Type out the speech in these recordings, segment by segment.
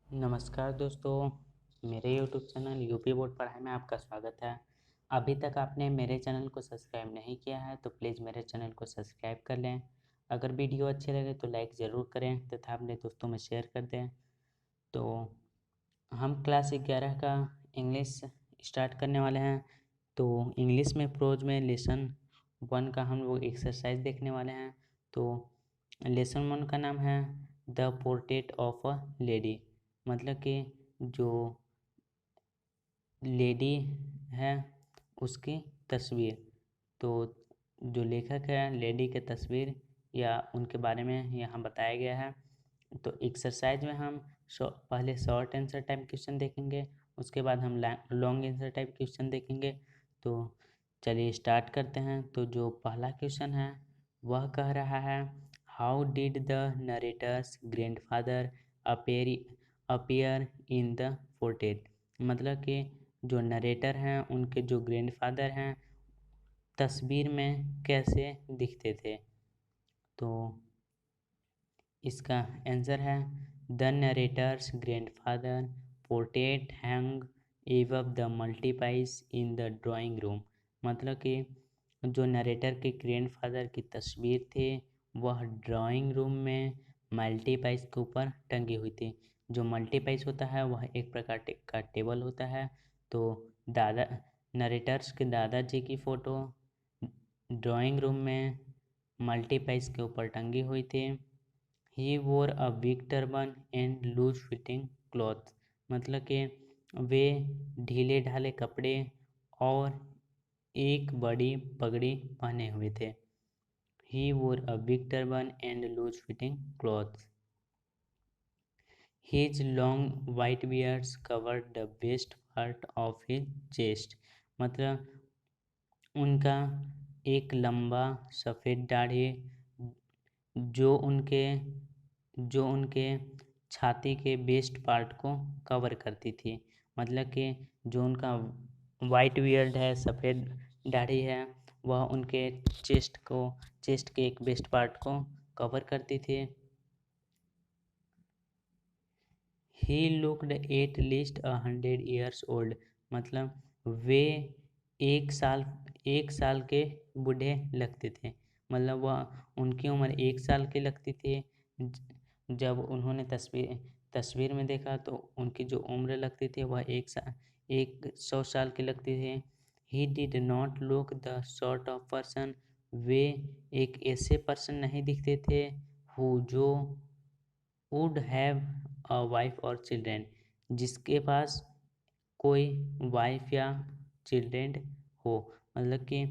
नमस्कार दोस्तों, मेरे यूट्यूब चैनल यूपी बोर्ड पढ़ाई में आपका स्वागत है। अभी तक आपने मेरे चैनल को सब्सक्राइब नहीं किया है तो प्लीज़ मेरे चैनल को सब्सक्राइब कर लें। अगर वीडियो अच्छे लगे तो लाइक ज़रूर करें तथा अपने दोस्तों में शेयर कर दें। तो हम क्लास 11 का इंग्लिश स्टार्ट करने वाले हैं। तो इंग्लिश में प्रोज में लेसन 1 का हम लोग एक्सरसाइज देखने वाले हैं। तो लेसन 1 का नाम है the portrait of a lady, मतलब कि जो लेडी है उसकी तस्वीर। तो जो लेखक है लेडी की तस्वीर या उनके बारे में यहाँ बताया गया है। तो एक्सरसाइज में हम पहले शॉर्ट आंसर टाइप क्वेश्चन देखेंगे, उसके बाद हम लॉन्ग आंसर टाइप क्वेश्चन देखेंगे। तो चलिए स्टार्ट करते हैं। तो जो पहला क्वेश्चन है वह कह रहा है, how did the narrator's grandfather appear in the portrait, मतलब कि जो नरेटर हैं उनके जो ग्रैंडफादर हैं तस्वीर में कैसे दिखते थे। तो इसका आंसर है the narrator's grandfather portrait hang above the mantelpiece in the drawing room, मतलब कि जो नरेटर के ग्रैंडफादर की तस्वीर थी वह ड्राइंग रूम में मल्टीपाइज के ऊपर टंगी हुई थी। जो मल्टीपाइज होता है वह एक प्रकार का टेबल होता है। तो दादा नरेटर्स के दादाजी की फ़ोटो ड्राइंग रूम में मल्टीपाइज के ऊपर टंगी हुई थी। He wore a big turban and loose fitting cloth, मतलब कि वे ढीले ढाले कपड़े और एक बड़ी पगड़ी पहने हुए थे। He wore a big turban and loose fitting cloth. His long white beards covered the best part of his chest, मतलब उनका एक लंबा सफ़ेद दाढ़ी जो उनके जो उनके छाती के बेस्ट पार्ट को कवर करती थी, मतलब कि जो उनका वाइट बियर्ड है, सफ़ेद दाढ़ी है, वह उनके चेस्ट के एक बेस्ट पार्ट को कवर करती थी। He looked at least 100 years old, मतलब वे एक साल के बूढ़े लगते थे, मतलब वह उनकी उम्र 1 साल की लगती थी। जब उन्होंने तस्वीर में देखा तो उनकी जो उम्र लगती थी वह 100 साल की लगती थी। He did not look the sort of person, वे एक ऐसे पर्सन नहीं दिखते थे हु जो वुड हैव अ वाइफ और चिल्ड्रेन, जिसके पास कोई वाइफ या चिल्ड्रेन हो, मतलब कि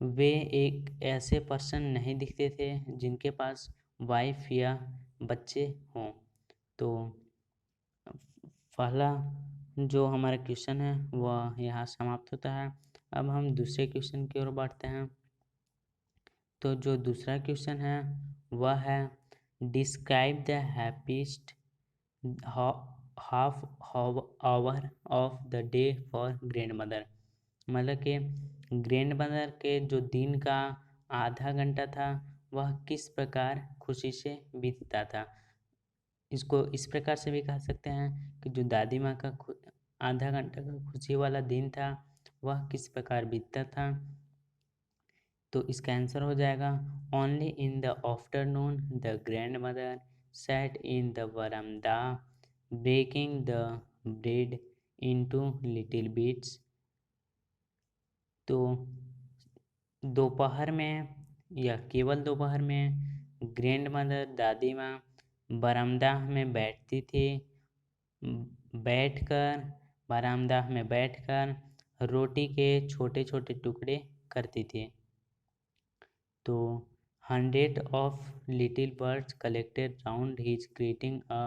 वे एक ऐसे पर्सन नहीं दिखते थे जिनके पास वाइफ या बच्चे हों। तो पहला जो हमारा क्वेश्चन है वह यहाँ समाप्त होता है। अब हम दूसरे क्वेश्चन की ओर बढ़ते हैं। तो जो दूसरा क्वेश्चन है वह है, describe the happiest half hour of the day for grand mother, मतलब कि ग्रैंड मदर के जो दिन का आधा घंटा था वह किस प्रकार खुशी से बीतता था। इसको इस प्रकार से भी कह सकते हैं कि जो दादी माँ का आधा घंटा का खुशी वाला दिन था वह किस प्रकार बीतता था। तो इसका आंसर हो जाएगा, only in the afternoon the grandmother sat in the verandah breaking the bread into little bits. तो दोपहर में या केवल दोपहर में ग्रैंड मदर दादी माँ बरामदा में बैठती थी, बैठकर बरामदा में बैठकर रोटी के छोटे छोटे टुकड़े करती थी। तो 100 of little birds collected round his creating a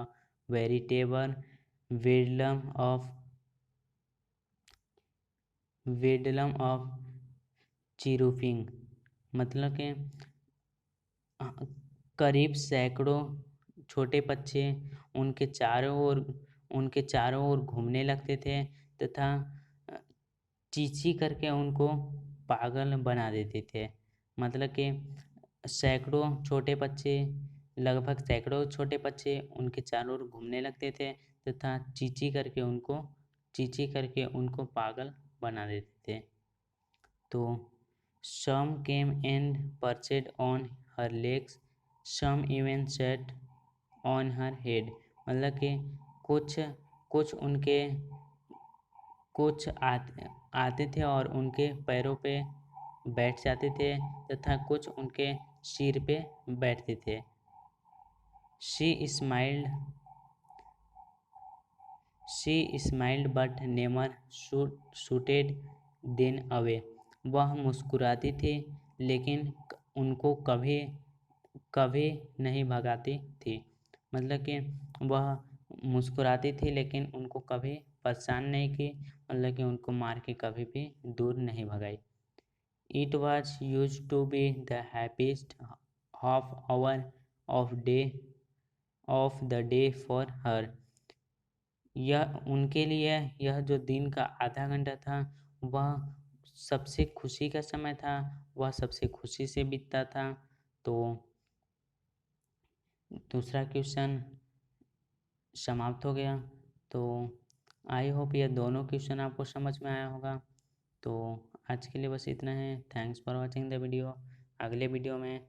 veritable bedlam of chirruping, मतलब कि करीब सैकड़ों छोटे बच्चे उनके चारों ओर घूमने लगते थे तथा चींची करके उनको पागल बना देते थे। मतलब कि लगभग सैकड़ों छोटे बच्चे उनके चारों ओर घूमने लगते थे तथा चींची करके उनको पागल बना देते थे। तो some came and perched on her legs, some even sat on her head। मतलब कि कुछ कुछ उनके कुछ आते थे और उनके पैरों पे बैठ जाते थे तथा कुछ उनके सिर पे बैठते थे। She smiled but never shooted them away। वह मुस्कुराती थी लेकिन उनको कभी कभी नहीं भगाती थी। मतलब कि वह मुस्कुराती थी लेकिन उनको कभी परेशान नहीं की, मतलब कि उनको मार के कभी भी दूर नहीं भगाई। It was used to be the happiest half hour of the day for her। यह उनके लिए यह जो दिन का आधा घंटा था वह सबसे खुशी का समय था, वह सबसे खुशी से बीतता था। तो दूसरा क्वेश्चन समाप्त हो गया। तो आई होप यह दोनों क्वेश्चन आपको समझ में आया होगा। तो आज के लिए बस इतना है। Thanks for watching the video. अगले वीडियो में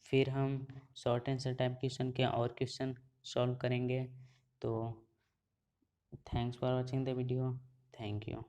फिर हम शॉर्ट आंसर टाइप क्वेश्चन के और क्वेश्चन सॉल्व करेंगे। तो thanks for watching the video. Thank you.